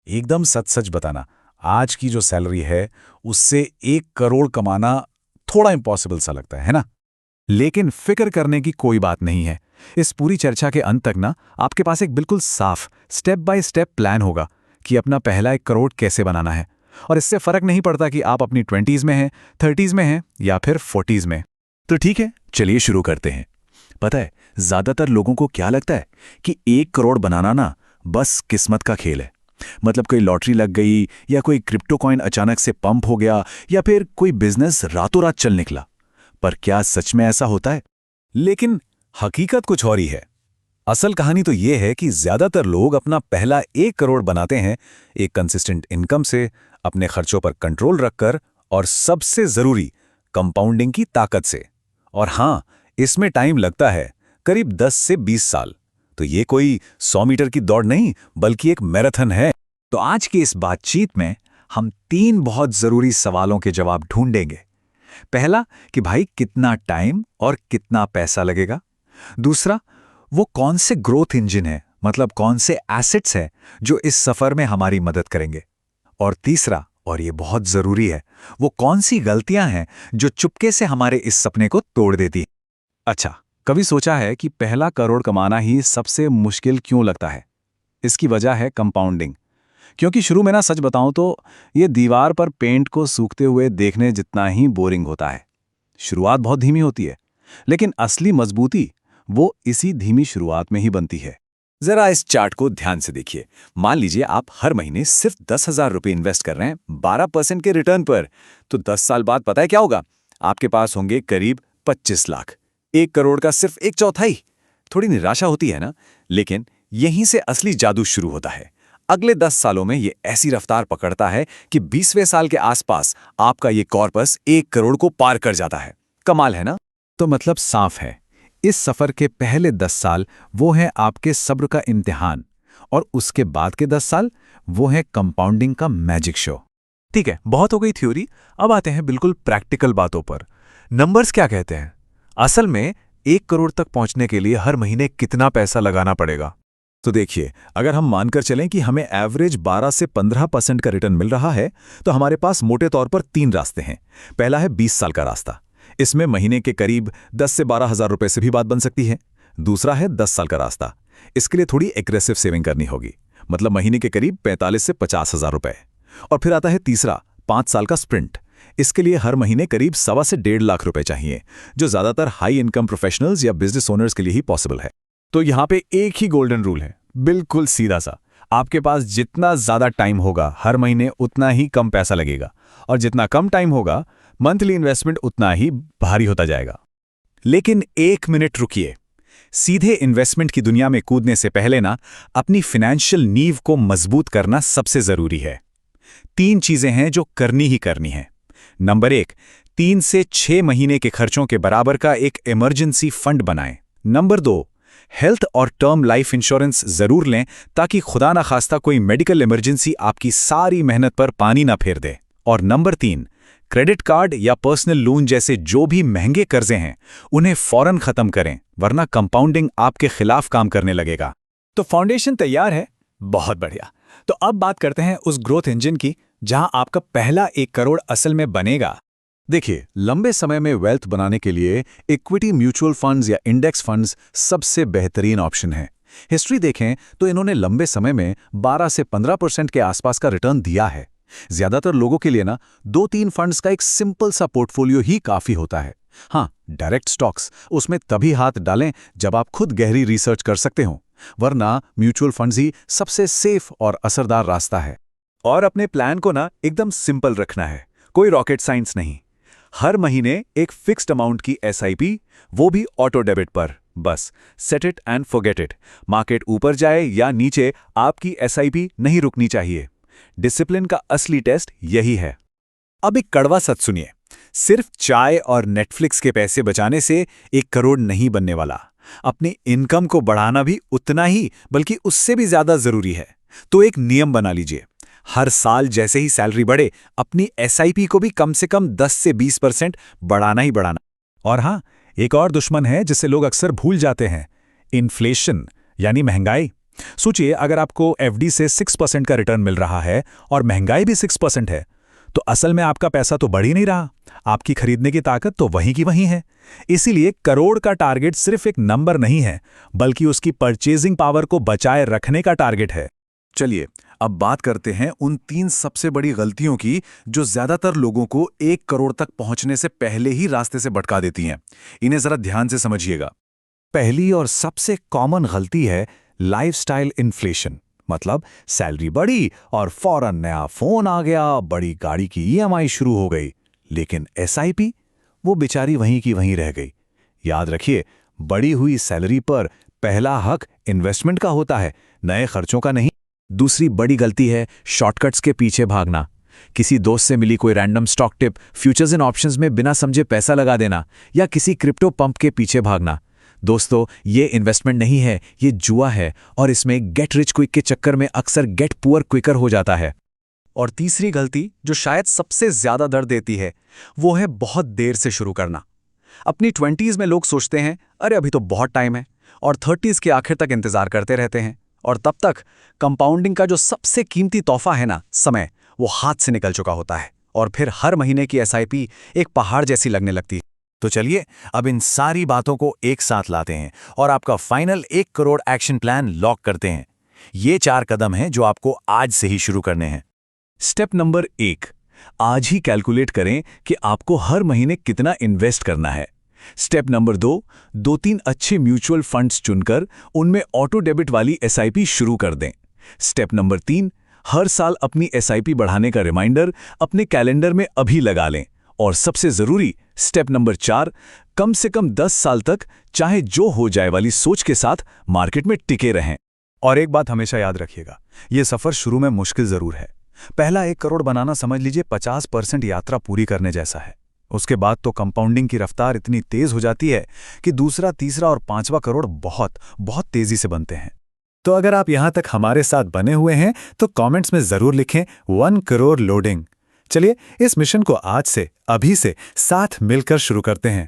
एकदम सच सच बताना, आज की जो सैलरी है उससे 1 करोड़ कमाना थोड़ा इम्पॉसिबल सा लगता है ना? लेकिन फिक्र करने की कोई बात नहीं है। इस पूरी चर्चा के अंत तक ना आपके पास एक बिल्कुल साफ स्टेप बाय स्टेप प्लान होगा कि अपना पहला 1 करोड़ कैसे बनाना है। और इससे फर्क नहीं पड़ता कि आप अपनी 20s में हैं, 30s में हैं या फिर 40s में। तो ठीक है, चलिए शुरू करते हैं। पता है, ज्यादातर लोगों को क्या लगता है कि 1 करोड़ बनाना ना बस किस्मत का खेल है। मतलब कोई लॉटरी लग गई या कोई क्रिप्टो कॉइन अचानक से पंप हो गया या फिर कोई बिजनेस रातों रात चल निकला। पर क्या सच में ऐसा होता है? लेकिन हकीकत कुछ और ही है। असल कहानी तो ये है कि ज्यादातर लोग अपना पहला 1 करोड़ बनाते हैं एक कंसिस्टेंट इनकम से, अपने खर्चों पर कंट्रोल रखकर और सबसे जरूरी कंपाउंडिंग की ताकत से। और हाँ, इसमें टाइम लगता है, करीब 10 से 20 साल। तो ये कोई 100 मीटर की दौड़ नहीं, बल्कि एक मैराथन है। तो आज की इस बातचीत में हम 3 बहुत जरूरी सवालों के जवाब ढूंढेंगे। पहला कि भाई कितना टाइम और कितना पैसा लगेगा। दूसरा, वो कौन से ग्रोथ इंजन है, मतलब कौन से एसेट्स हैं जो इस सफर में हमारी मदद करेंगे। और तीसरा, और ये बहुत जरूरी है, वो कौन सी गलतियां हैं जो चुपके से हमारे इस सपने को तोड़ देती हैं। अच्छा, कभी सोचा है कि पहला करोड़ कमाना ही सबसे मुश्किल क्यों लगता है? इसकी वजह है कंपाउंडिंग। क्योंकि शुरू में ना, सच बताऊं तो, ये दीवार पर पेंट को सूखते हुए देखने जितना ही बोरिंग होता है। शुरुआत बहुत धीमी होती है, लेकिन असली मजबूती वो इसी धीमी शुरुआत में ही बनती है। जरा इस चार्ट को ध्यान से देखिए। मान लीजिए आप हर महीने सिर्फ 10,000 रुपये इन्वेस्ट कर रहे हैं 12% के रिटर्न पर। तो 10 साल बाद पता है क्या होगा? आपके पास होंगे करीब 25 लाख। 1 करोड़ का सिर्फ 1/4। थोड़ी निराशा होती है ना? लेकिन यहीं से असली जादू शुरू होता है। अगले 10 सालों में ये ऐसी रफ्तार पकड़ता है कि 20वें साल के आसपास आपका ये कॉर्पस 1 करोड़ को पार कर जाता है। कमाल है ना? तो मतलब साफ है, इस सफर के पहले 10 साल वो है आपके सब्र का इम्तिहान, और उसके बाद के 10 साल वो है कंपाउंडिंग का मैजिक शो। ठीक है, बहुत हो गई थ्योरी। अब आते हैं बिल्कुल प्रैक्टिकल बातों पर। नंबर्स क्या कहते हैं? असल में 1 करोड़ तक पहुंचने के लिए हर महीने कितना पैसा लगाना पड़ेगा? तो देखिए, अगर हम मानकर चलें कि हमें एवरेज 12 से 15% का रिटर्न मिल रहा है, तो हमारे पास मोटे तौर पर 3 रास्ते हैं। पहला है 20 साल का रास्ता। इसमें महीने के करीब 10 से 12 हज़ार रुपये से भी बात बन सकती है। दूसरा है 10 साल का रास्ता। इसके लिए थोड़ी एग्रेसिव सेविंग करनी होगी, मतलब महीने के करीब 45 से 50 हज़ार रुपये। और फिर आता है तीसरा, 5 साल का स्प्रिंट। इसके लिए हर महीने करीब 1.25 से 1.5 लाख रुपए चाहिए, जो ज्यादातर हाई इनकम प्रोफेशनल्स या बिजनेस ओनर्स के लिए ही पॉसिबल है। तो यहाँ पे एक ही गोल्डन रूल है, बिल्कुल सीधा सा। आपके पास जितना ज्यादा टाइम होगा, हर महीने उतना ही कम पैसा लगेगा, और जितना कम टाइम होगा, मंथली इन्वेस्टमेंट उतना ही भारी होता जाएगा। लेकिन 1 मिनट रुकिए। सीधे इन्वेस्टमेंट की दुनिया में कूदने से पहले ना, अपनी फाइनेंशियल नींव को मजबूत करना सबसे जरूरी है। 3 चीजें हैं जो करनी ही करनी है। नंबर 1, 3 से 6 महीने के खर्चों के बराबर का एक इमरजेंसी फंड बनाएं। नंबर 2, हेल्थ और टर्म लाइफ इंश्योरेंस जरूर लें, ताकि खुदा ना खास्ता कोई मेडिकल इमरजेंसी आपकी सारी मेहनत पर पानी ना फेर दे। और नंबर 3, क्रेडिट कार्ड या पर्सनल लोन जैसे जो भी महंगे कर्जे हैं, उन्हें फौरन खत्म करें, वरना कंपाउंडिंग आपके खिलाफ काम करने लगेगा। तो फाउंडेशन तैयार है? बहुत बढ़िया। तो अब बात करते हैं उस ग्रोथ इंजन की, जहां आपका पहला 1 करोड़ असल में बनेगा। देखिए, लंबे समय में वेल्थ बनाने के लिए इक्विटी म्यूचुअल फंड्स या इंडेक्स फंड्स सबसे बेहतरीन ऑप्शन है। हिस्ट्री देखें तो इन्होंने लंबे समय में 12 से 15% के आसपास का रिटर्न दिया है। ज्यादातर लोगों के लिए ना, 2-3 फंड्स का एक सिंपल सा पोर्टफोलियो ही काफी होता है। हाँ, डायरेक्ट स्टॉक्स, उसमें तभी हाथ डालें जब आप खुद गहरी रिसर्च कर सकते हो, वरना म्यूचुअल फंड्स ही सबसे सेफ और असरदार रास्ता है। और अपने प्लान को ना एकदम सिंपल रखना है, कोई रॉकेट साइंस नहीं। हर महीने एक फिक्स्ड अमाउंट की एसआईपी, वो भी ऑटो डेबिट पर। बस set it and forget it. Market ऊपर जाए या नीचे, आपकी एसआईपी नहीं रुकनी चाहिए। डिसिप्लिन का असली टेस्ट यही है। अब एक कड़वा सच सुनिए, सिर्फ चाय और नेटफ्लिक्स के पैसे बचाने से 1 करोड़ नहीं बनने वाला। अपनी इनकम को बढ़ाना भी उतना ही, बल्कि उससे भी ज्यादा जरूरी है। तो एक नियम बना लीजिए, हर साल जैसे ही सैलरी बढ़े, अपनी एसआईपी को भी कम से कम 10 से 20% बढ़ाना ही बढ़ाना। और हाँ, एक और दुश्मन है जिसे लोग अक्सर भूल जाते हैं, इन्फ्लेशन, यानी महंगाई। सोचिए, अगर आपको एफडी से 6% का रिटर्न मिल रहा है और महंगाई भी 6% है, तो असल में आपका पैसा तो बढ़ ही नहीं रहा, आपकी खरीदने की ताकत तो वहीं की वहीं है। इसीलिए करोड़ का टारगेट सिर्फ एक नंबर नहीं है, बल्कि उसकी परचेजिंग पावर को बचाए रखने का टारगेट है। चलिए, अब बात करते हैं उन 3 सबसे बड़ी गलतियों की जो ज्यादातर लोगों को 1 करोड़ तक पहुंचने से पहले ही रास्ते से भटका देती हैं। इन्हें जरा ध्यान से समझिएगा। पहली और सबसे कॉमन गलती है लाइफस्टाइल इन्फ्लेशन। मतलब सैलरी बढ़ी और फौरन नया फोन आ गया, बड़ी गाड़ी की ईएमआई शुरू हो गई, लेकिन एसआईपी वो बेचारी वहीं की वहीं रह गई। याद रखिए, बढ़ी हुई सैलरी पर पहला हक इन्वेस्टमेंट का होता है, नए खर्चों का नहीं। दूसरी बड़ी गलती है शॉर्टकट्स के पीछे भागना। किसी दोस्त से मिली कोई रैंडम स्टॉक टिप, फ्यूचर्स इन ऑप्शंस में बिना समझे पैसा लगा देना, या किसी क्रिप्टो पंप के पीछे भागना। दोस्तों, ये इन्वेस्टमेंट नहीं है, ये जुआ है, और इसमें गेट रिच क्विक के चक्कर में अक्सर गेट पुअर क्विकर हो जाता है। और तीसरी गलती, जो शायद सबसे ज्यादा दर्द देती है, वो है बहुत देर से शुरू करना। अपनी 20s में लोग सोचते हैं, अरे अभी तो बहुत टाइम है, और 30s के आखिर तक इंतजार करते रहते हैं, और तब तक कंपाउंडिंग का जो सबसे कीमती तोहफा है ना, समय, वो हाथ से निकल चुका होता है, और फिर हर महीने की एसआईपी एक पहाड़ जैसी लगने लगती है। तो चलिए, अब इन सारी बातों को एक साथ लाते हैं और आपका final 1 crore action plan lock करते हैं। ये 4 कदम हैं जो आपको आज से ही शुरू करने हैं। स्टेप नंबर 1, आज ही कैलकुलेट करें कि आपको हर महीने कितना इन्वेस्ट करना है। स्टेप नंबर 2, 2-3 अच्छे म्यूचुअल फंड्स चुनकर उनमें ऑटो डेबिट वाली एसआईपी शुरू कर दें। स्टेप नंबर 3, हर साल अपनी एसआईपी बढ़ाने का रिमाइंडर अपने कैलेंडर में अभी लगा लें। और सबसे जरूरी स्टेप नंबर 4, कम से कम 10 साल तक चाहे जो हो जाए वाली सोच के साथ मार्केट में टिके रहें। और एक बात हमेशा याद रखिएगा, ये सफर शुरू में मुश्किल जरूर है। पहला 1 करोड़ बनाना समझ लीजिए 50% यात्रा पूरी करने जैसा है। उसके बाद तो कंपाउंडिंग की रफ्तार इतनी तेज हो जाती है कि दूसरा, तीसरा और 5वां करोड़ बहुत बहुत तेजी से बनते हैं। तो अगर आप यहां तक हमारे साथ बने हुए हैं तो कमेंट्स में जरूर लिखें 1 करोड़ लोडिंग। चलिए, इस मिशन को आज से, अभी से साथ मिलकर शुरू करते हैं।